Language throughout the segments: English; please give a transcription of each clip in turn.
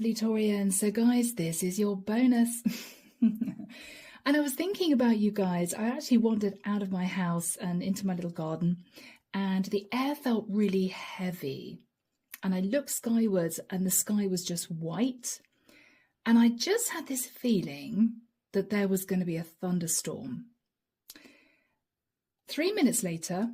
lovely Taurians. So guys, this is your bonus. And I was thinking about you guys. I actually wandered out of my house and into my little garden, and the air felt really heavy. And I looked skywards and the sky was just white. And I just had this feeling that there was going to be a thunderstorm. 3 minutes later,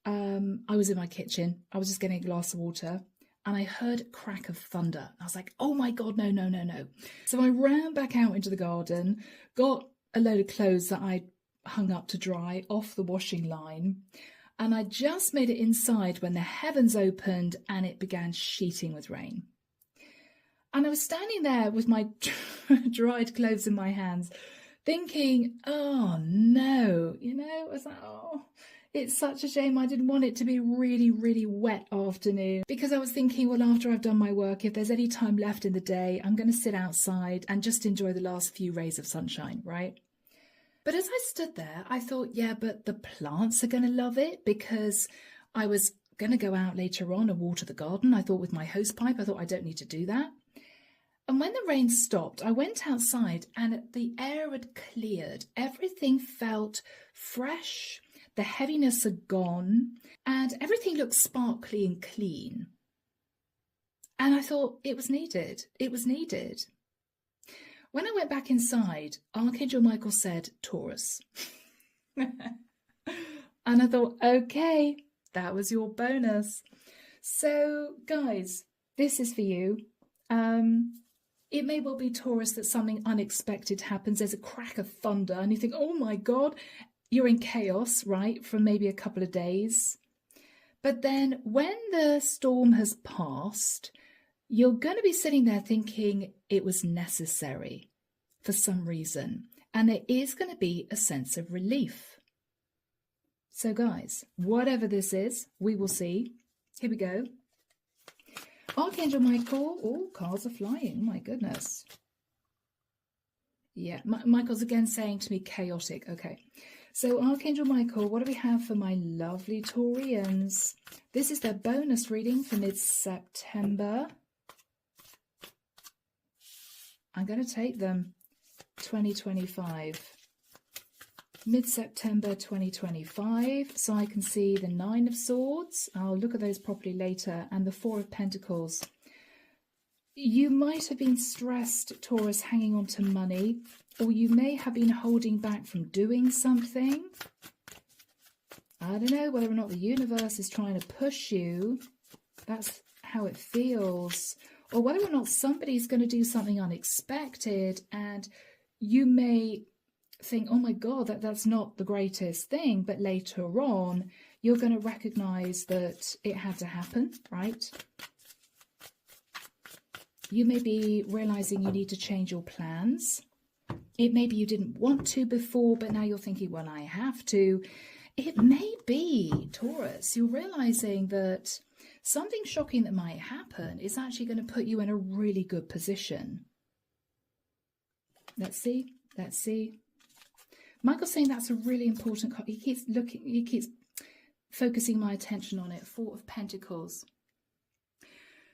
I was in my kitchen. I was just getting a glass of water and I heard a crack of thunder. I was like, oh my God, no, no, no, no. So I ran back out into the garden, got a load of clothes that I hung up to dry off the washing line. And I just made it inside when the heavens opened and it began sheeting with rain. And I was standing there with my dried clothes in my hands, thinking, oh no, I was like, oh, it's such a shame. I didn't want it to be really, really wet afternoon, because I was thinking, well, after I've done my work, if there's any time left in the day, I'm going to sit outside and just enjoy the last few rays of sunshine, right? But as I stood there, I thought, yeah, but the plants are going to love it, because I was going to go out later on and water the garden. I thought with my hose pipe, I thought I don't need to do that. And when the rain stopped, I went outside and the air had cleared. Everything felt fresh. The heaviness had gone and everything looked sparkly and clean. And I thought it was needed. It was needed. When I went back inside, Archangel Michael said, Taurus. And I thought, okay, that was your bonus. So guys, this is for you. It may well be, Taurus, that something unexpected happens. There's a crack of thunder and you think, oh my God, you're in chaos, right, for maybe a couple of days. But then when the storm has passed, you're going to be sitting there thinking it was necessary for some reason. And there is going to be a sense of relief. So guys, whatever this is, we will see. Here we go. Archangel Michael. Oh, cards are flying. Oh my goodness. Yeah, Michael's again saying to me chaotic. Okay. So Archangel Michael, what do we have for my lovely Taurians? This is their bonus reading for mid-September. I'm going to take them 2025. Mid-September 2025. So I can see the 9 of Swords. I'll look at those properly later. And the 4 of Pentacles. You might have been stressed, Taurus, hanging on to money, or you may have been holding back from doing something. I don't know whether or not the universe is trying to push you. That's how it feels. Or whether or not somebody's going to do something unexpected and you may think, oh my God, that's not the greatest thing. But later on, you're going to recognize that it had to happen, right? You may be realizing you need to change your plans. It may be you didn't want to before, but now you're thinking, well, I have to. It may be, Taurus, you're realizing that something shocking that might happen is actually going to put you in a really good position. Let's see. Let's see. Michael's saying that's a really important card. He keeps focusing my attention on it. 4 of Pentacles.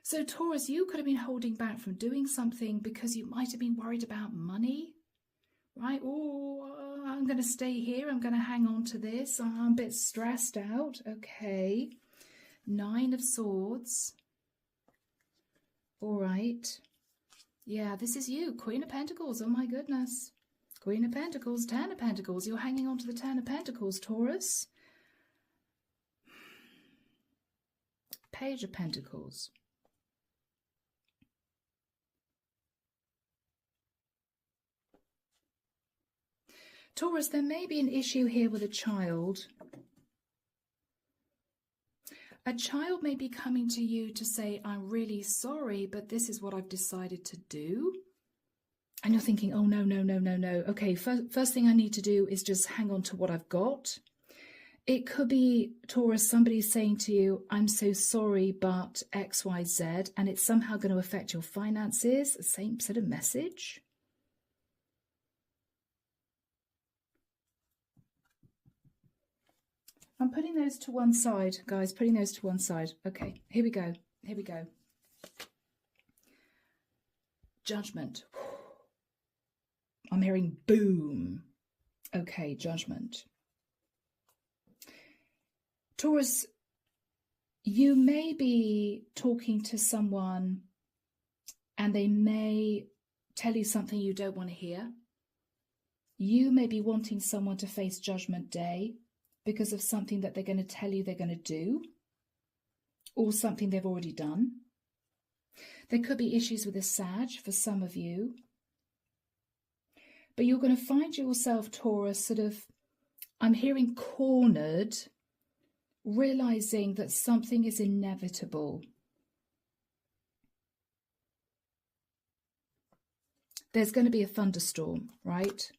So Taurus, you could have been holding back from doing something because you might have been worried about money, right? Oh, I'm going to stay here. I'm going to hang on to this. I'm a bit stressed out. Okay. 9 of Swords. All right. Yeah, this is you. Queen of Pentacles. Oh my goodness. Queen of Pentacles, 10 of Pentacles. You're hanging on to the 10 of Pentacles, Taurus. Page of Pentacles. Taurus, there may be an issue here with a child. A child may be coming to you to say, I'm really sorry, but this is what I've decided to do. And you're thinking, oh, no, no, no, no, no. Okay, first thing I need to do is just hang on to what I've got. It could be, Taurus, somebody saying to you, I'm so sorry, but X, Y, Z, and it's somehow going to affect your finances. Same sort of message. I'm putting those to one side, guys, putting those to one side. Okay, here we go. Here we go. Judgment. I'm hearing boom. Okay, judgment. Taurus, you may be talking to someone and they may tell you something you don't want to hear. You may be wanting someone to face Judgment Day because of something that they're going to tell you they're going to do, or something they've already done. There could be issues with a Sag for some of you. But you're going to find yourself, Taurus, sort of, I'm hearing cornered, realizing that something is inevitable. There's going to be a thunderstorm, right?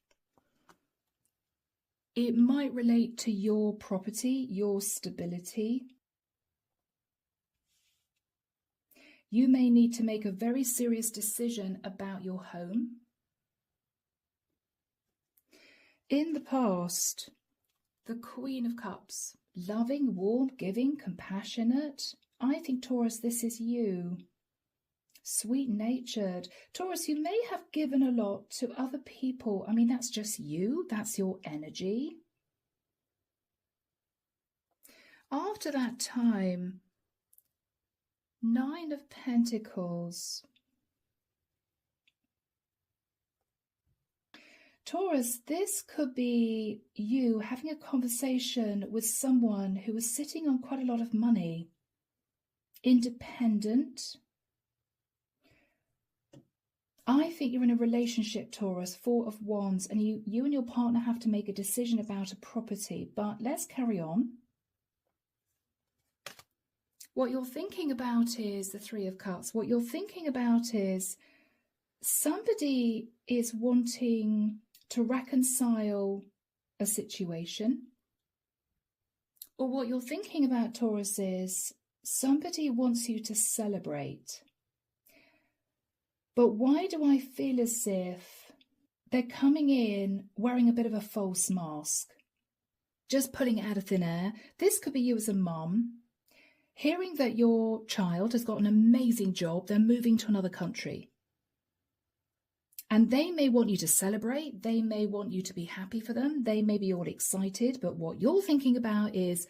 It might relate to your property, your stability. You may need to make a very serious decision about your home. In the past, the Queen of Cups, loving, warm, giving, compassionate. I think, Taurus, this is you. Sweet-natured. Taurus, you may have given a lot to other people. I mean, that's just you. That's your energy. After that time, 9 of Pentacles. Taurus, this could be you having a conversation with someone who is sitting on quite a lot of money. Independent. I think you're in a relationship, Taurus, 4 of Wands, and you and your partner have to make a decision about a property. But let's carry on. What you're thinking about is the 3 of Cups. What you're thinking about is somebody is wanting to reconcile a situation. Or what you're thinking about, Taurus, is somebody wants you to celebrate. But why do I feel as if they're coming in wearing a bit of a false mask? Just pulling it out of thin air. This could be you as a mum, hearing that your child has got an amazing job, they're moving to another country. And they may want you to celebrate, they may want you to be happy for them, they may be all excited, but what you're thinking about is,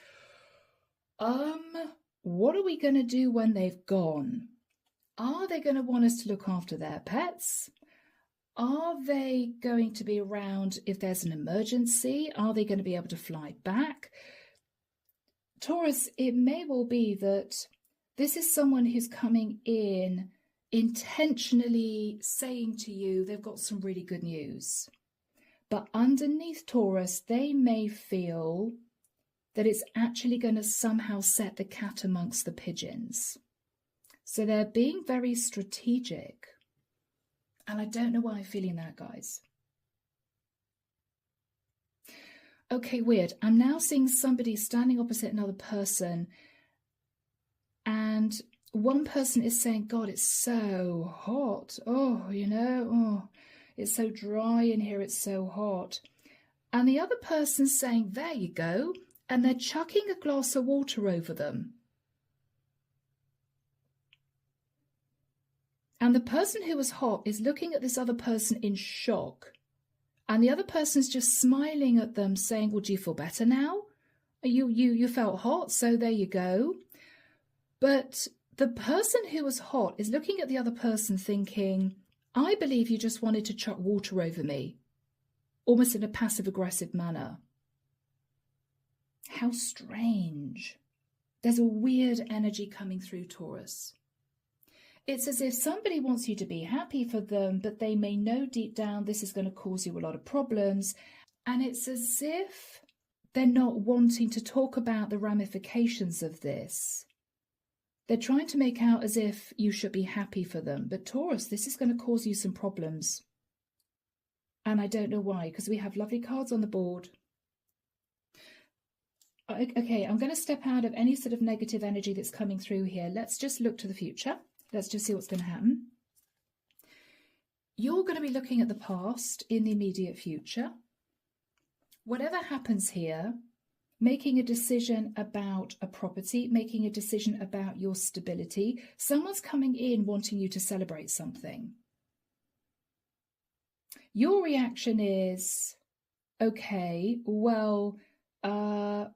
what are we going to do when they've gone? Are they going to want us to look after their pets? Are they going to be around if there's an emergency? Are they going to be able to fly back? Taurus, it may well be that this is someone who's coming in intentionally saying to you they've got some really good news. But underneath, Taurus, they may feel that it's actually going to somehow set the cat amongst the pigeons. So they're being very strategic. And I don't know why I'm feeling that, guys. Okay, weird. I'm now seeing somebody standing opposite another person. And one person is saying, God, it's so hot. Oh, it's so dry in here. It's so hot. And the other person's saying, there you go. And they're chucking a glass of water over them. And the person who was hot is looking at this other person in shock. And the other person's just smiling at them saying, well, do you feel better now? You felt hot, so there you go. But the person who was hot is looking at the other person thinking, I believe you just wanted to chuck water over me, almost in a passive-aggressive manner. How strange. There's a weird energy coming through, Taurus. It's as if somebody wants you to be happy for them, but they may know deep down this is going to cause you a lot of problems. And it's as if they're not wanting to talk about the ramifications of this. They're trying to make out as if you should be happy for them. But Taurus, this is going to cause you some problems. And I don't know why, because we have lovely cards on the board. Okay, I'm going to step out of any sort of negative energy that's coming through here. Let's just look to the future. Let's just see what's going to happen. You're going to be looking at the past in the immediate future. Whatever happens here, making a decision about a property, making a decision about your stability. Someone's coming in wanting you to celebrate something. Your reaction is, okay, well,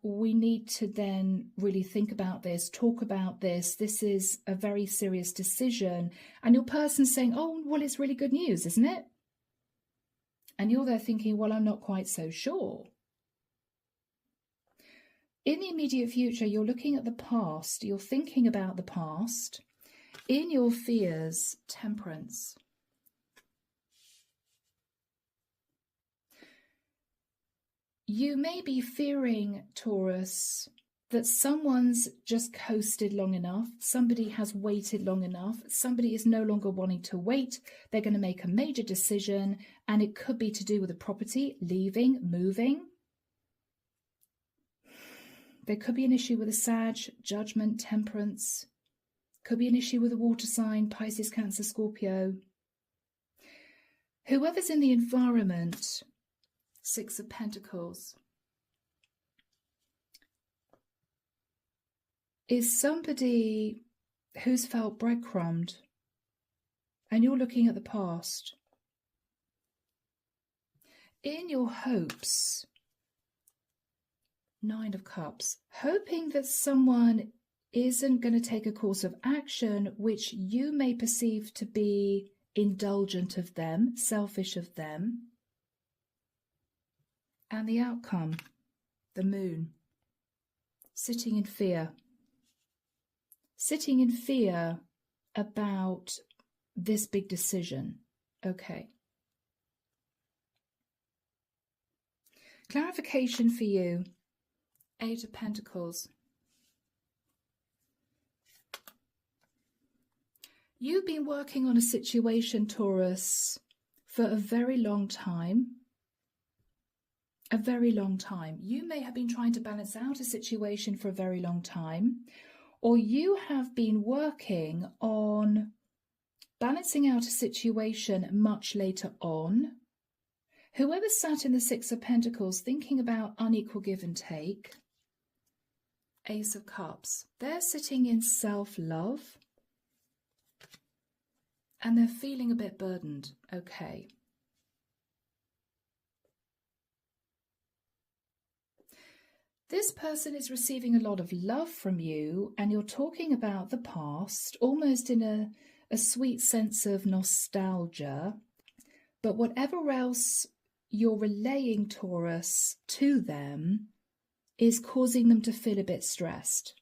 we need to then really think about this, talk about this. This is a very serious decision. And your person's saying, oh, well, it's really good news, isn't it? And you're there thinking, well, I'm not quite so sure. In the immediate future, you're looking at the past. You're thinking about the past. In your fears, temperance. You may be fearing, Taurus, that someone's just coasted long enough. Somebody has waited long enough. Somebody is no longer wanting to wait. They're going to make a major decision, and it could be to do with a property, leaving, moving. There could be an issue with a Sag, judgment, temperance. Could be an issue with a water sign, Pisces, Cancer, Scorpio. Whoever's in the environment, Six of Pentacles, is somebody who's felt breadcrumbed, and you're looking at the past. In your hopes, Nine of Cups, hoping that someone isn't going to take a course of action which you may perceive to be indulgent of them, selfish of them. And the outcome, the Moon, sitting in fear. Sitting in fear about this big decision. Okay. Clarification for you. Eight of Pentacles. You've been working on a situation, Taurus, for a very long time. A very long time. You may have been trying to balance out a situation for a very long time, or you have been working on balancing out a situation much later on. Whoever sat in the Six of Pentacles thinking about unequal give and take, Ace of Cups, they're sitting in self-love and they're feeling a bit burdened. Okay. This person is receiving a lot of love from you, and you're talking about the past, almost in a sweet sense of nostalgia. But whatever else you're relaying, Taurus, to them is causing them to feel a bit stressed.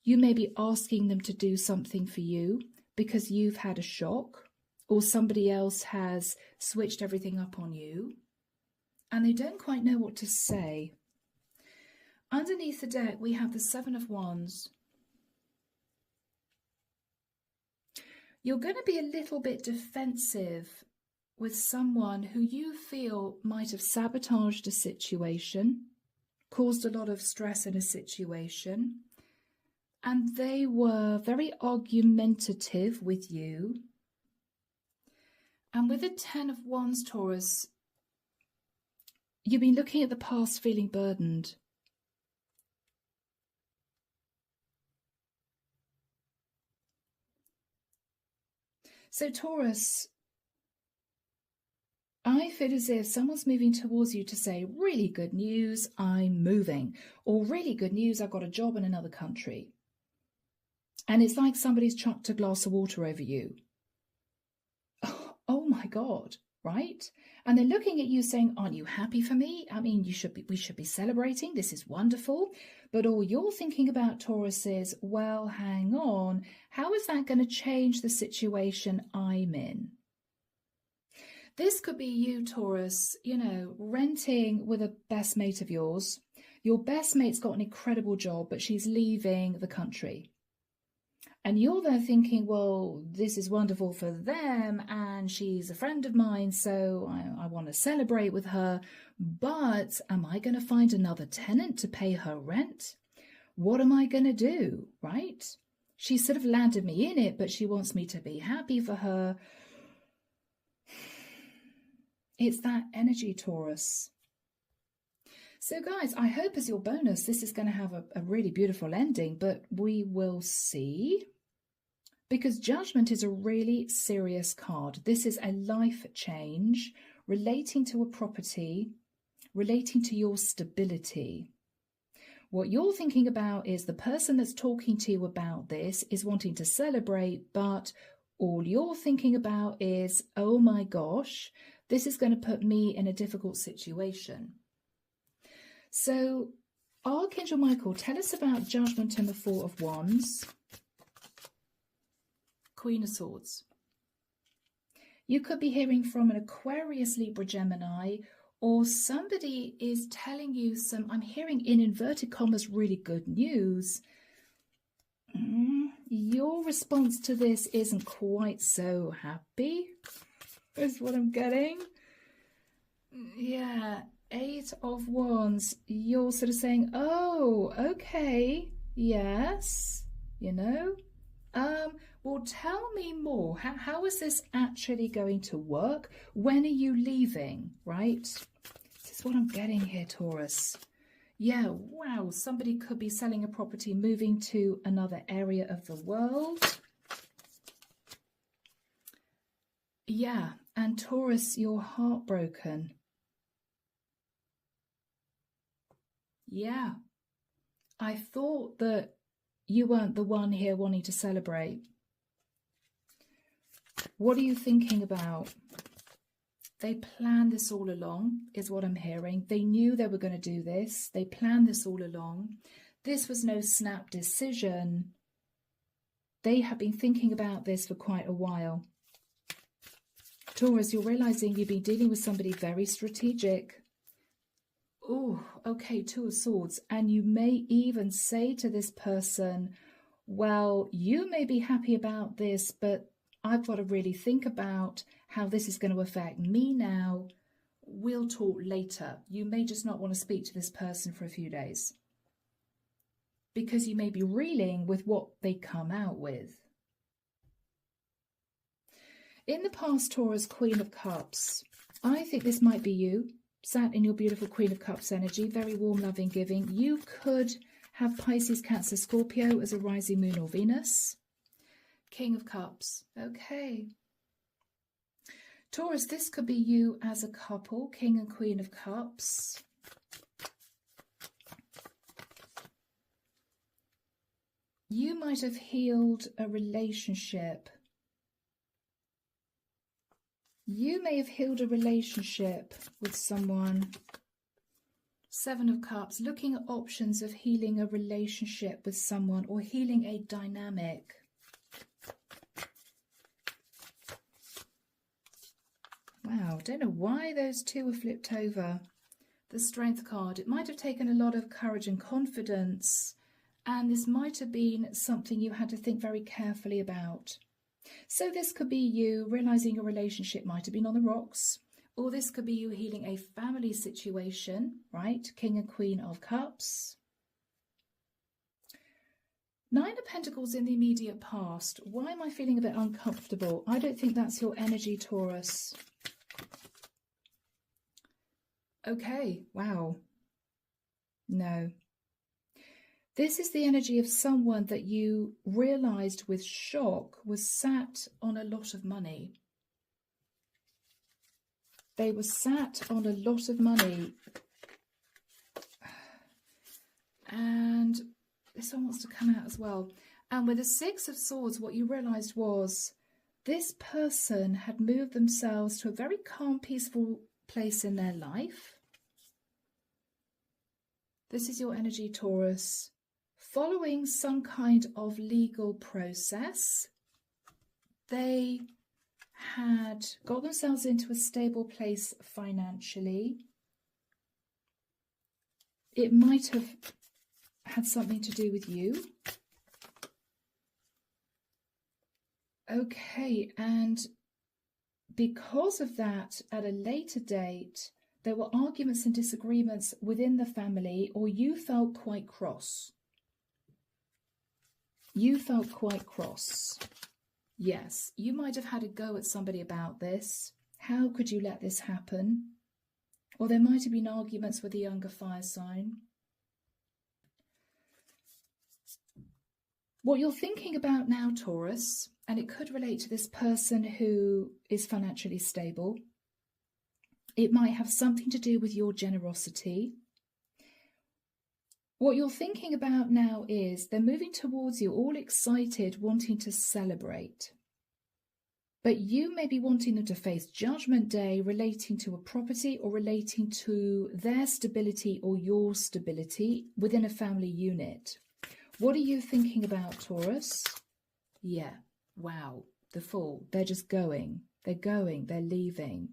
You may be asking them to do something for you because you've had a shock, or somebody else has switched everything up on you, and they don't quite know what to say. Underneath the deck, we have the Seven of Wands. You're going to be a little bit defensive with someone who you feel might have sabotaged a situation, caused a lot of stress in a situation, and they were very argumentative with you. And with the Ten of Wands, Taurus, you've been looking at the past feeling burdened. So Taurus, I feel as if someone's moving towards you to say, really good news, I'm moving. Or really good news, I've got a job in another country. And it's like somebody's chucked a glass of water over you. Oh my God, right? And they're looking at you saying, aren't you happy for me? I mean, we should be celebrating. This is wonderful. But all you're thinking about, Taurus, is, well, hang on. How is that going to change the situation I'm in? This could be you, Taurus, renting with a best mate of yours. Your best mate's got an incredible job, but she's leaving the country. And you're there thinking, well, this is wonderful for them, and she's a friend of mine, so I want to celebrate with her. But am I going to find another tenant to pay her rent? What am I going to do, right? She sort of landed me in it, but she wants me to be happy for her. It's that energy, Taurus. So guys, I hope as your bonus, this is going to have a really beautiful ending, but we will see. Because Judgment is a really serious card. This is a life change relating to a property, relating to your stability. What you're thinking about is the person that's talking to you about this is wanting to celebrate, but all you're thinking about is, oh my gosh, this is going to put me in a difficult situation. So, Archangel Michael, tell us about Judgment and the Four of Wands. Queen of Swords. You could be hearing from an Aquarius, Libra, Gemini, or somebody is telling you some, I'm hearing in inverted commas, really good news. Your response to this isn't quite so happy, is what I'm getting. Yeah, Eight of Wands. You're sort of saying, oh, okay, yes, you know. Well, tell me more. How is this actually going to work? When are you leaving, right? This is what I'm getting here, Taurus. Yeah, wow, somebody could be selling a property, moving to another area of the world. Yeah, and Taurus, you're heartbroken. Yeah, I thought that you weren't the one here wanting to celebrate. What are you thinking about? They planned this all along, is what I'm hearing. They knew they were going to do this. They planned this all along. This was no snap decision. They have been thinking about this for quite a while. Taurus, you're realizing you've been dealing with somebody very strategic. Oh, okay, Two of Swords. And you may even say to this person, well, you may be happy about this, but I've got to really think about how this is going to affect me now. We'll talk later. You may just not want to speak to this person for a few days, because you may be reeling with what they come out with. In the past, Taurus, Queen of Cups, I think this might be you, sat in your beautiful Queen of Cups energy, very warm, loving, giving. You could have Pisces, Cancer, Scorpio as a rising moon or Venus. King of Cups. Okay. Taurus, this could be you as a couple, King and Queen of Cups. You might have healed a relationship. You may have healed a relationship with someone. Seven of Cups, looking at options of healing a relationship with someone or healing a dynamic. Wow, don't know why those two were flipped over. The Strength card. It might have taken a lot of courage and confidence, and this might have been something you had to think very carefully about. So this could be you realizing your relationship might have been on the rocks, or this could be you healing a family situation, right? King and Queen of Cups. Nine of Pentacles in the immediate past. Why am I feeling a bit uncomfortable? I don't think that's your energy, Taurus. Okay, wow. No. This is the energy of someone that you realized with shock was sat on a lot of money. They were sat on a lot of money. And this one wants to come out as well. And with the Six of Swords, what you realized was this person had moved themselves to a very calm, peaceful place in their life. This is your energy, Taurus. Following some kind of legal process, they had got themselves into a stable place financially. It might have had something to do with you. Okay, and because of that, at a later date, there were arguments and disagreements within the family, or you felt quite cross. You felt quite cross. Yes, you might have had a go at somebody about this. How could you let this happen? Or there might have been arguments with a younger fire sign. What you're thinking about now, Taurus, and it could relate to this person who is financially stable. It might have something to do with your generosity. What you're thinking about now is they're moving towards you, all excited, wanting to celebrate. But you may be wanting them to face Judgment Day relating to a property or relating to their stability or your stability within a family unit. What are you thinking about, Taurus? Yeah, wow, the Fool. They're just going. They're going. They're leaving.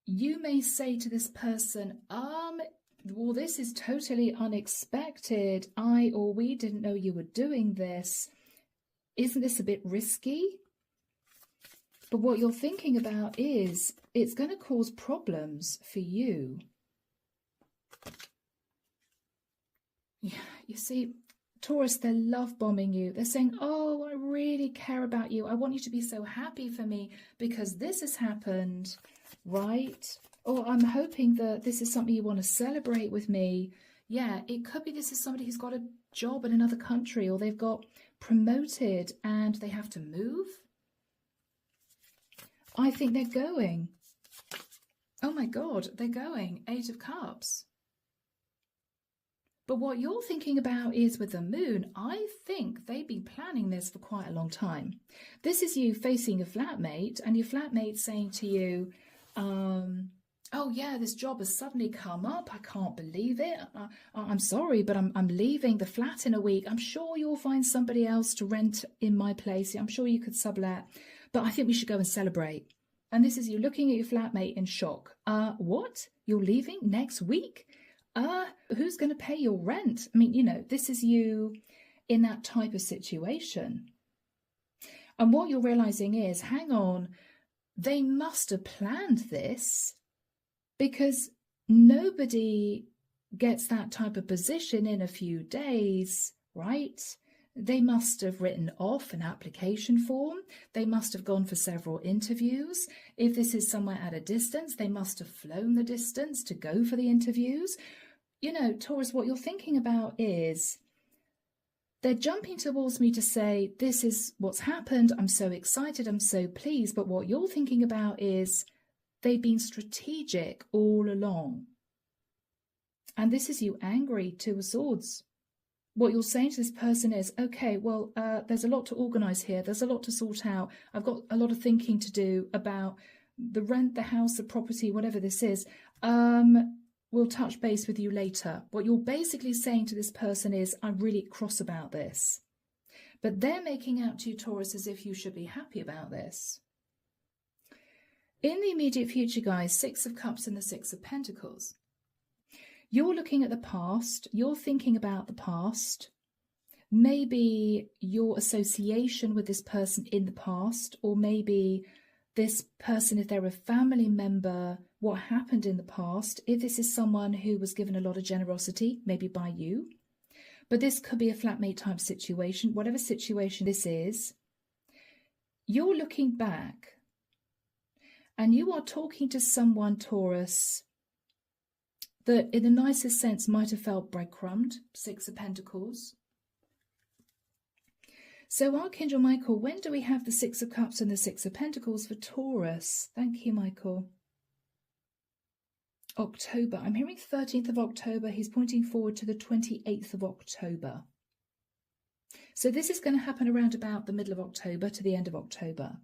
You may say to this person, well, this is totally unexpected. I or we didn't know you were doing this. Isn't this a bit risky? But what you're thinking about is it's going to cause problems for you. Yeah, you see, Taurus, they're love bombing you. They're saying, oh, I really care about you. I want you to be so happy for me because this has happened, right? Or I'm hoping that this is something you want to celebrate with me. Yeah, it could be this is somebody who's got a job in another country, or they've got promoted and they have to move. I think they're going. Oh my God, they're going. 8 of Cups. But what you're thinking about is with the moon, I think they've been planning this for quite a long time. This is you facing your flatmate and your flatmate saying to you, oh yeah, this job has suddenly come up. I can't believe it. I'm sorry, but I'm leaving the flat in a week. I'm sure you'll find somebody else to rent in my place. I'm sure you could sublet, but I think we should go and celebrate. And this is you looking at your flatmate in shock. What? You're leaving next week? Who's going to pay your rent? I mean, you know, this is you in that type of situation. And what you're realizing is, hang on, they must have planned this because nobody gets that type of position in a few days, right? They must have written off an application form. They must have gone for several interviews. If this is somewhere at a distance, they must have flown the distance to go for the interviews. You know, Taurus, what you're thinking about is they're jumping towards me to say, this is what's happened. I'm so excited. I'm so pleased. But what you're thinking about is they've been strategic all along. And this is you angry, 2 of Swords. What you're saying to this person is, okay, well, there's a lot to organise here. There's a lot to sort out. I've got a lot of thinking to do about the rent, the house, the property, whatever this is. We'll touch base with you later. What you're basically saying to this person is, I'm really cross about this. But they're making out to you, Taurus, as if you should be happy about this. In the immediate future, guys, 6 of Cups and the 6 of Pentacles. You're looking at the past. You're thinking about the past. Maybe your association with this person in the past, or maybe this person, if they're a family member, what happened in the past. If this is someone who was given a lot of generosity, maybe by you. But this could be a flatmate type situation. Whatever situation this is, you're looking back and you are talking to someone, Taurus, that in the nicest sense might have felt breadcrumbed. 6 of Pentacles. So Archangel Michael, when do we have the 6 of Cups and the 6 of Pentacles for Taurus? Thank you, Michael. October. I'm hearing 13th of October. He's pointing forward to the 28th of October. So this is going to happen around about the middle of October to the end of October.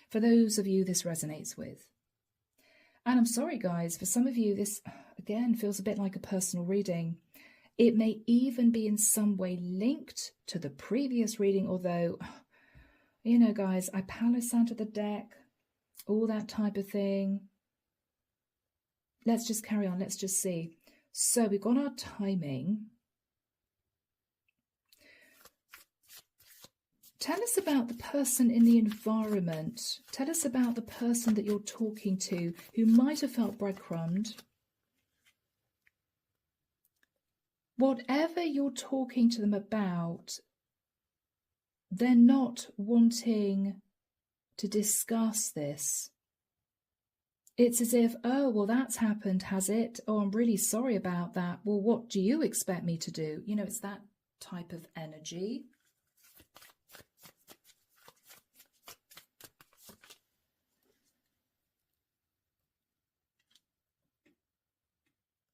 For those of you this resonates with. And I'm sorry, guys, for some of you, this, again, feels a bit like a personal reading. It may even be in some way linked to the previous reading, although, you know, guys, I palace under the deck, all that type of thing. Let's just carry on. Let's just see. So we've got our timing. Tell us about the person in the environment. Tell us about the person that you're talking to who might have felt breadcrumbed. Whatever you're talking to them about, they're not wanting to discuss this. It's as if, oh, well, that's happened, has it? Oh, I'm really sorry about that. Well, what do you expect me to do? You know, it's that type of energy.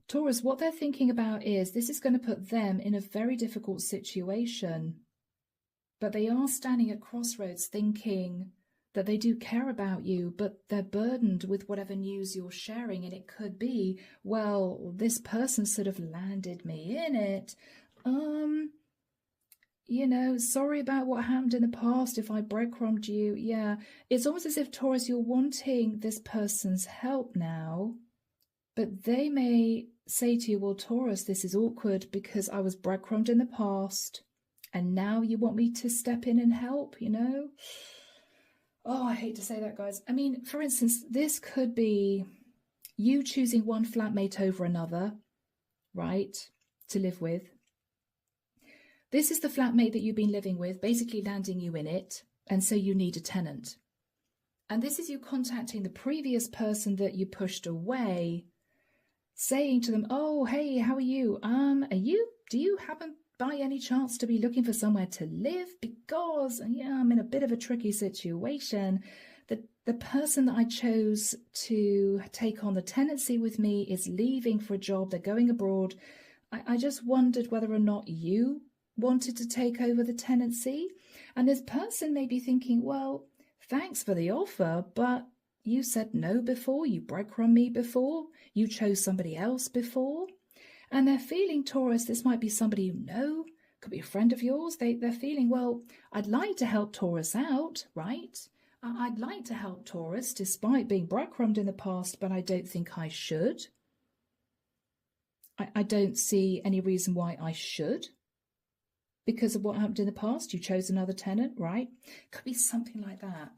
Taurus, what they're thinking about is this is going to put them in a very difficult situation. But they are standing at crossroads thinking that they do care about you, but they're burdened with whatever news you're sharing. And it could be, well, this person sort of landed me in it. You know, sorry about what happened in the past if I breadcrumbed you. Yeah, it's almost as if, Taurus, you're wanting this person's help now, but they may say to you, well, Taurus, this is awkward because I was breadcrumbed in the past and now you want me to step in and help, you know? Oh, I hate to say that, guys. I mean, for instance, this could be you choosing one flatmate over another, right, to live with. This is the flatmate that you've been living with, basically landing you in it, and so you need a tenant. And this is you contacting the previous person that you pushed away, saying to them, oh, hey, how are you? Do you happen by any chance to be looking for somewhere to live? Because, yeah, I'm in a bit of a tricky situation. The person that I chose to take on the tenancy with me is leaving for a job. They're going abroad. I just wondered whether or not you wanted to take over the tenancy. And this person may be thinking, well, thanks for the offer, but you said no before. You breadcrumbed me before. You chose somebody else before. And they're feeling, Taurus, this might be somebody you know, could be a friend of yours. They're feeling, well, I'd like to help Taurus out, right? I'd like to help Taurus despite being breadcrumbed in the past, but I don't think I should. I don't see any reason why I should. Because of what happened in the past, you chose another tenant, right? Could be something like that.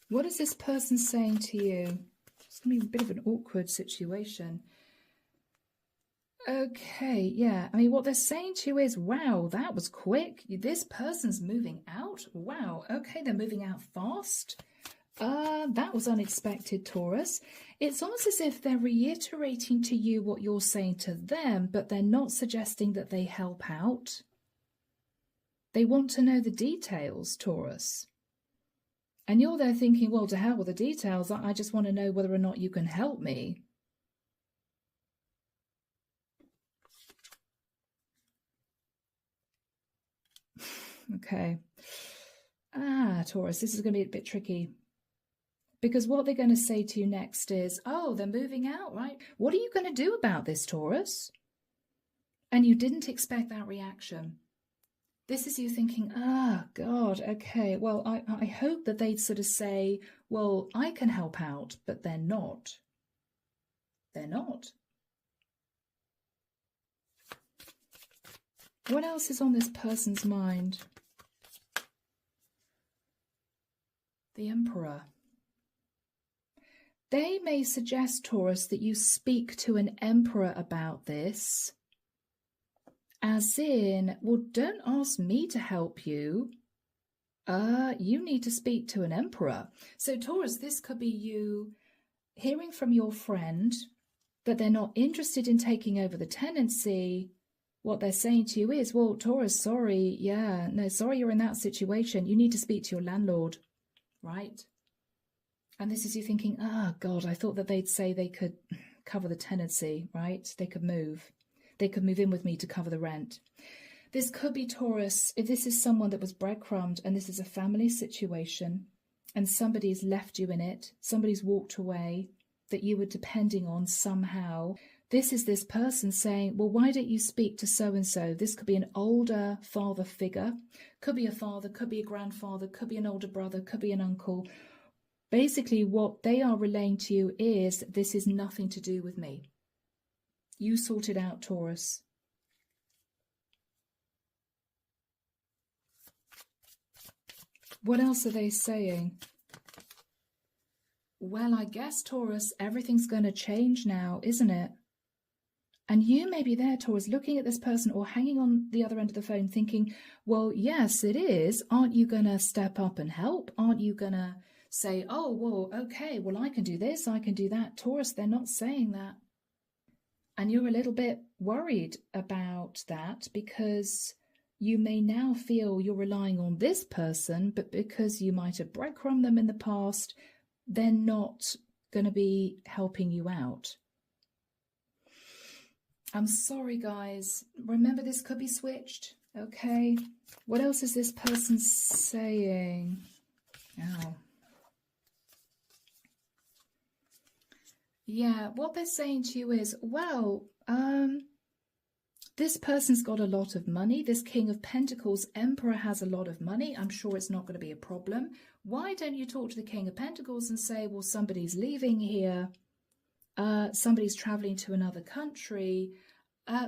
What is this person saying to you? It's going to be a bit of an awkward situation. Okay, yeah. I mean, what they're saying to you is, wow, that was quick. This person's moving out. Wow, okay, they're moving out fast. That was unexpected, Taurus. It's almost as if they're reiterating to you what you're saying to them, but they're not suggesting that they help out. They want to know the details, Taurus. And you're there thinking, well, to hell with the details. I just want to know whether or not you can help me. Okay. Taurus, this is going to be a bit tricky. Because what they're going to say to you next is, oh, they're moving out, right? What are you going to do about this, Taurus? And you didn't expect that reaction. This is you thinking, God, okay, well, I hope that they'd sort of say, well, I can help out, but they're not. They're not. What else is on this person's mind? The Emperor. They may suggest, Taurus, that you speak to an emperor about this, as in, well, don't ask me to help you. You need to speak to an emperor. So, Taurus, this could be you hearing from your friend that they're not interested in taking over the tenancy. What they're saying to you is, well, Taurus, sorry, sorry you're in that situation. You need to speak to your landlord, right? And this is you thinking, God, I thought that they'd say they could cover the tenancy, right? They could move. They could move in with me to cover the rent. This could be, Taurus, if this is someone that was breadcrumbed and this is a family situation and somebody's left you in it, somebody's walked away that you were depending on somehow. This is this person saying, well, why don't you speak to so-and-so? This could be an older father figure, could be a father, could be a grandfather, could be an older brother, could be an uncle. Basically, what they are relaying to you is, this is nothing to do with me. You sort it out, Taurus. What else are they saying? Well, I guess, Taurus, everything's going to change now, isn't it? And you may be there, Taurus, looking at this person or hanging on the other end of the phone thinking, well, yes, it is. Aren't you going to step up and help? Aren't you going to say, oh, well, okay, well, I can do this, I can do that. Taurus, they're not saying that. And you're a little bit worried about that because you may now feel you're relying on this person, but because you might have breadcrumbed them in the past, they're not going to be helping you out. I'm sorry, guys. Remember, this could be switched. Okay. What else is this person saying? Oh. Yeah, what they're saying to you is, well, this person's got a lot of money. This King of Pentacles Emperor has a lot of money. I'm sure it's not going to be a problem. Why don't you talk to the King of Pentacles and say, well, somebody's leaving here. Somebody's traveling to another country.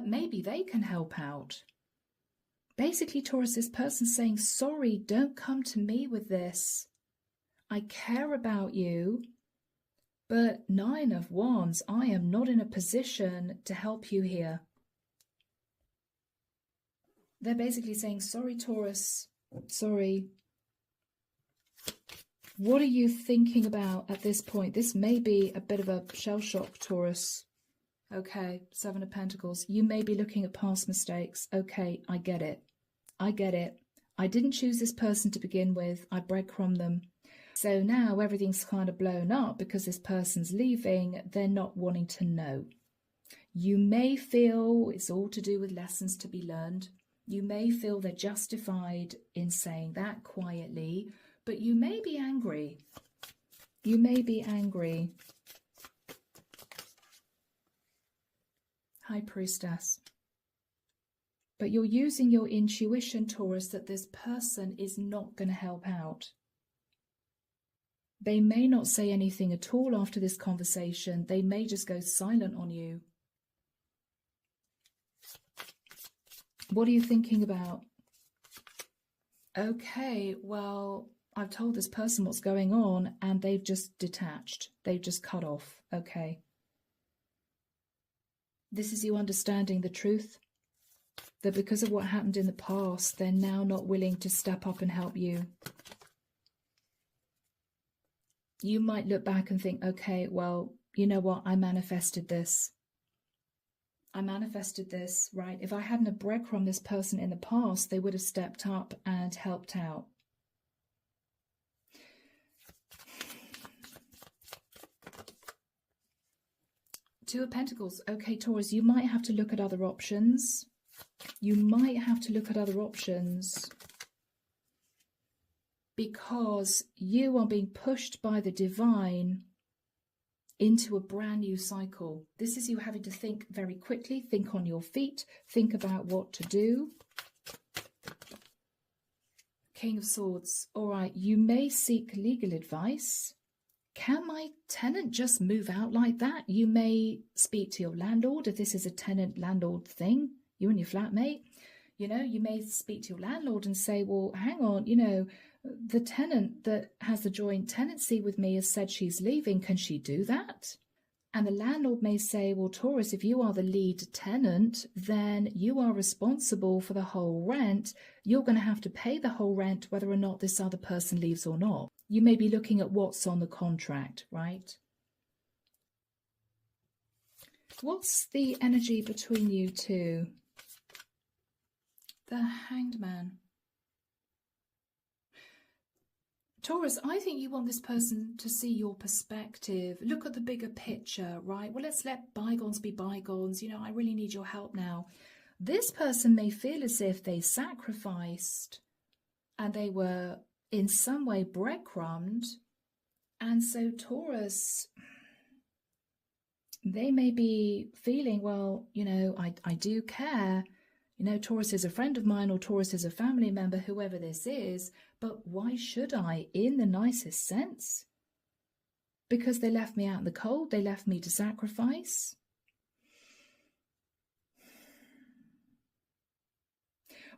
Maybe they can help out. Basically, Taurus, this person's saying, sorry, don't come to me with this. I care about you. But 9 of Wands, I am not in a position to help you here. They're basically saying, sorry, Taurus, sorry. What are you thinking about at this point? This may be a bit of a shell shock, Taurus. Okay, 7 of Pentacles. You may be looking at past mistakes. Okay, I get it. I get it. I didn't choose this person to begin with. I breadcrumbed them. So now everything's kind of blown up because this person's leaving. They're not wanting to know. You may feel it's all to do with lessons to be learned. You may feel they're justified in saying that quietly, but you may be angry. You may be angry. High Priestess. But you're using your intuition, Taurus, that this person is not going to help out. They may not say anything at all after this conversation. They may just go silent on you. What are you thinking about? Okay, well, I've told this person what's going on and they've just detached. They've just cut off. Okay. This is you understanding the truth. That because of what happened in the past, they're now not willing to step up and help you. You might look back and think, okay, well, you know what? I manifested this. I manifested this, right? If I hadn't have breadcrumbed this person in the past, they would have stepped up and helped out. Two of Pentacles. Okay, Taurus, you might have to look at other options. You might have to look at other options. Because you are being pushed by the divine into a brand new cycle. This is you having to think very quickly, think on your feet, think about what to do. King of Swords. All right, you may seek legal advice. Can my tenant just move out like that? You may speak to your landlord if this is a tenant-landlord thing, you and your flatmate. You know, you may speak to your landlord and say, well, hang on, you know, the tenant that has the joint tenancy with me has said she's leaving. Can she do that? And the landlord may say, well, Taurus, if you are the lead tenant, then you are responsible for the whole rent. You're going to have to pay the whole rent whether or not this other person leaves or not. You may be looking at what's on the contract, right? What's the energy between you two? The Hanged Man. Taurus, I think you want this person to see your perspective. Look at the bigger picture, right? Well, let's let bygones be bygones. You know, I really need your help now. This person may feel as if they sacrificed and they were in some way breadcrumbed. And so Taurus, they may be feeling, well, you know, I do care. You know, Taurus is a friend of mine or Taurus is a family member, whoever this is. But why should I, in the nicest sense? Because they left me out in the cold. They left me to sacrifice.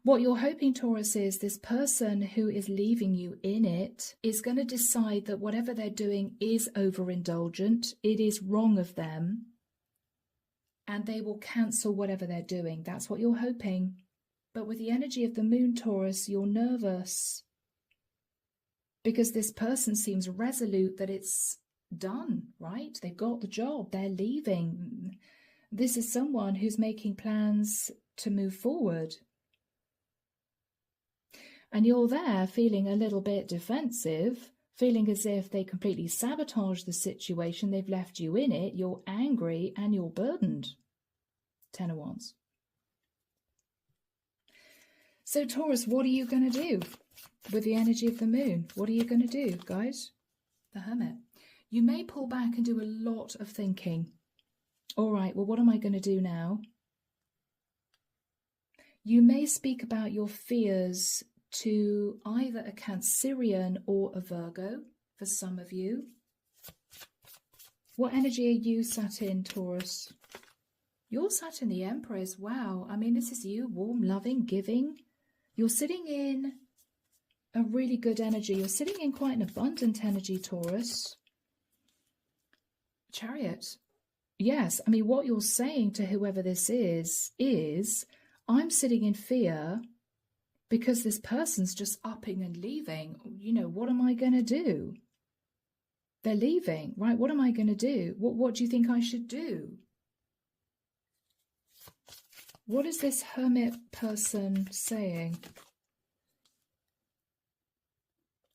What you're hoping, Taurus, is this person who is leaving you in it is going to decide that whatever they're doing is overindulgent. It is wrong of them. And they will cancel whatever they're doing. That's what you're hoping. But with the energy of the moon, Taurus, you're nervous. because this person seems resolute that it's done, right? They've got the job, they're leaving. This is someone who's making plans to move forward. And you're there feeling a little bit defensive, feeling as if they completely sabotaged the situation, they've left you in it, you're angry and you're burdened. 10 of Wands. So Taurus, what are you going to do with the energy of the moon? What are you going to do, guys? The Hermit. You may pull back and do a lot of thinking. All right, well, what am I going to do now? You may speak about your fears to either a Cancerian or a Virgo, for some of you. What energy are you sat in, Taurus? You're sat in the Empress. Wow. I mean, this is you, warm, loving, giving. You're sitting in a really good energy. You're sitting in quite an abundant energy, Taurus. Chariot. Yes, I mean, what you're saying to whoever this is, I'm sitting in fear because this person's just upping and leaving. You know, what am I going to do? They're leaving, right? What am I going to do? What do you think I should do? What is this Hermit person saying?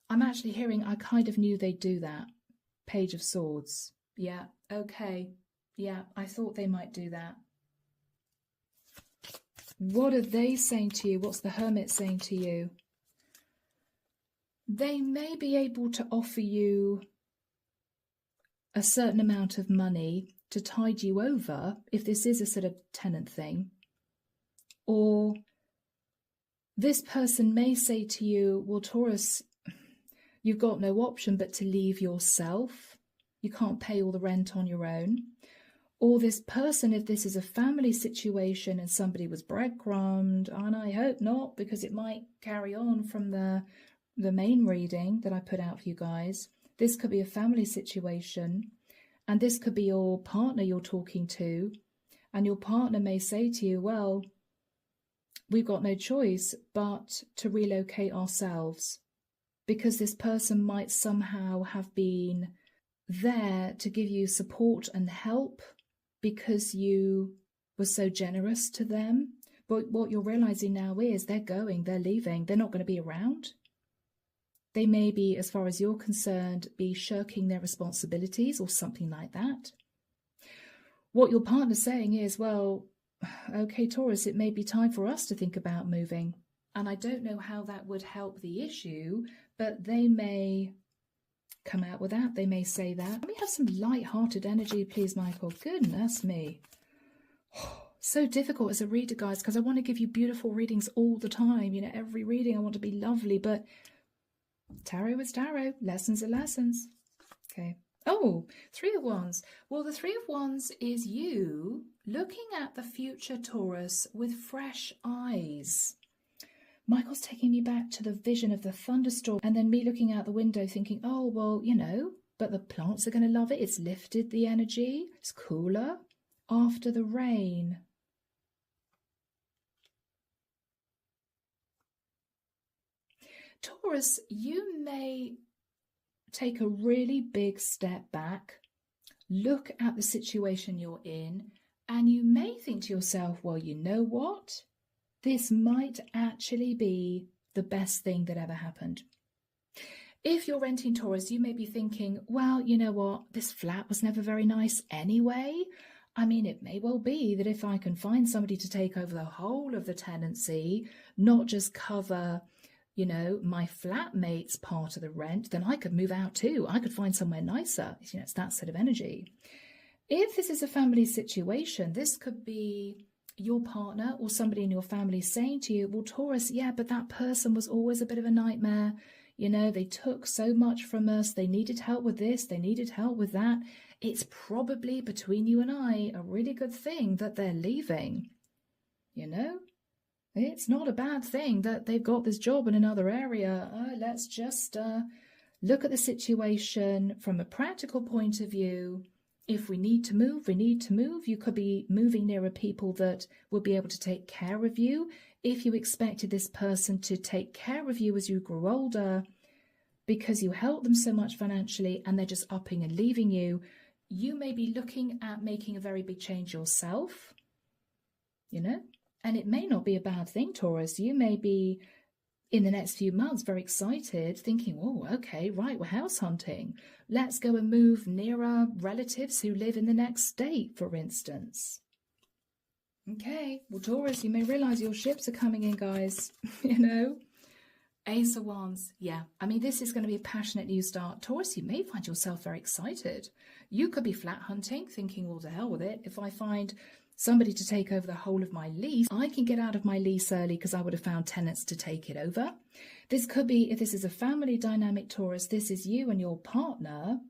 I'm actually hearing, I kind of knew they'd do that. Page of Swords. Yeah, okay. Yeah, I thought they might do that. What are they saying to you? What's the Hermit saying to you? They may be able to offer you a certain amount of money to tide you over, if this is a sort of tenant thing. Or this person may say to you, well, Taurus, you've got no option but to leave yourself. You can't pay all the rent on your own. Or this person, if this is a family situation and somebody was breadcrumbed, and I hope not, because it might carry on from the main reading that I put out for you guys. This could be a family situation, and this could be your partner you're talking to, and your partner may say to you, well, we've got no choice but to relocate ourselves, because this person might somehow have been there to give you support and help because you were so generous to them. But what you're realizing now is they're going, they're leaving, they're not going to be around. They may be, as far as you're concerned, be shirking their responsibilities or something like that. What your partner's saying is, well, okay, Taurus, it may be time for us to think about moving. And I don't know how that would help the issue, but they may come out with that. They may say that. Let me have some light-hearted energy, please, Michael. Goodness me. So difficult as a reader, guys, because I want to give you beautiful readings all the time. You know, every reading I want to be lovely, but tarot is tarot. Lessons are lessons. Okay. Oh, Three of Wands. Well, the Three of Wands is you looking at the future, Taurus, with fresh eyes. Michael's taking me back to the vision of the thunderstorm and then me looking out the window thinking, oh, well, you know, but the plants are going to love it. It's lifted the energy. It's cooler after the rain. Taurus, you may take a really big step back, look at the situation you're in, and you may think to yourself, well, you know what? This might actually be the best thing that ever happened. If you're renting, Taurus, you may be thinking, well, you know what? This flat was never very nice anyway. I mean, it may well be that if I can find somebody to take over the whole of the tenancy, not just cover, you know, my flatmate's part of the rent, then I could move out too. I could find somewhere nicer. You know, it's that sort of energy. If this is a family situation, this could be your partner or somebody in your family saying to you, well, Taurus, yeah, but that person was always a bit of a nightmare. You know, they took so much from us. They needed help with this. They needed help with that. It's probably, between you and I, a really good thing that they're leaving. You know, it's not a bad thing that they've got this job in another area. Let's just look at the situation from a practical point of view. If we need to move, we need to move. You could be moving nearer people that will be able to take care of you. If you expected this person to take care of you as you grew older, because you help them so much financially and they're just upping and leaving you. You may be looking at making a very big change yourself, you know, and it may not be a bad thing, Taurus. You may be in the next few months very excited, thinking, oh, okay, right, we're house hunting. Let's go and move nearer relatives who live in the next state, for instance. Okay, well, Taurus, you may realize your ships are coming in, guys, you know. Ace of Wands, yeah. I mean, this is going to be a passionate new start. Taurus, you may find yourself very excited. You could be flat hunting, thinking, well, to hell with it. If I find somebody to take over the whole of my lease, I can get out of my lease early because I would have found tenants to take it over. This could be, if this is a family dynamic, Taurus, this is you and your partner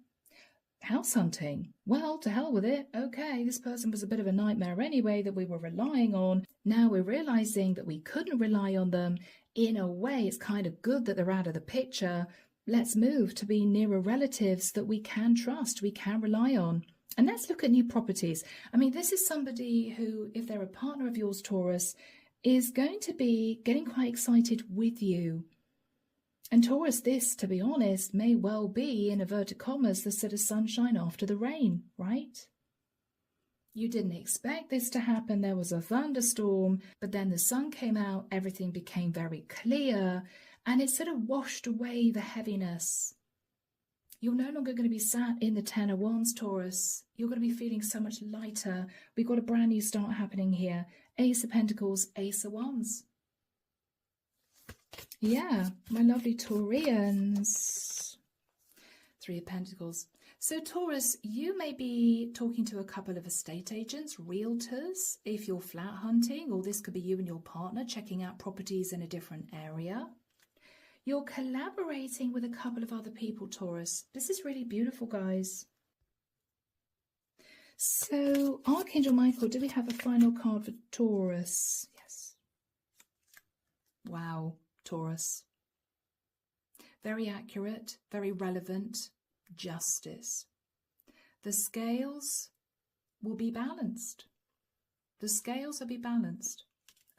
house hunting. Well, to hell with it. Okay, this person was a bit of a nightmare anyway that we were relying on. Now we're realizing that we couldn't rely on them. In a way, it's kind of good that they're out of the picture. Let's move to be nearer relatives that we can trust, we can rely on. And let's look at new properties. I mean, this is somebody who, if they're a partner of yours, Taurus, is going to be getting quite excited with you. And Taurus, this, to be honest, may well be, in inverted commas, the sort of sunshine after the rain, right? You didn't expect this to happen. There was a thunderstorm, but then the sun came out, everything became very clear, and it sort of washed away the heaviness. You're no longer going to be sat in the Ten of Wands, Taurus. You're going to be feeling so much lighter. We've got a brand new start happening here. Ace of Pentacles, Ace of Wands. Yeah, my lovely Taurians. Three of Pentacles. So Taurus, you may be talking to a couple of estate agents, realtors, if you're flat hunting, or this could be you and your partner checking out properties in a different area. You're collaborating with a couple of other people, Taurus. This is really beautiful, guys. So, Archangel Michael, do we have a final card for Taurus? Yes. Wow, Taurus. Very accurate, very relevant. Justice. The scales will be balanced. The scales will be balanced.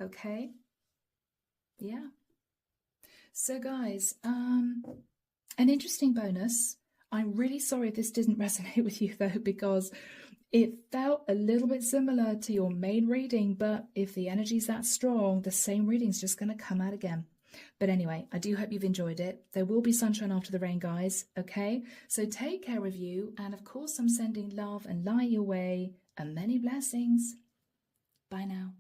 Okay? Yeah. So guys, an interesting bonus. I'm really sorry if this didn't resonate with you though, because it felt a little bit similar to your main reading, but if the energy's that strong, the same reading's just going to come out again. But anyway, I do hope you've enjoyed it. There will be sunshine after the rain, guys, okay? So take care of you, and of course I'm sending love and light your way, and many blessings. Bye now.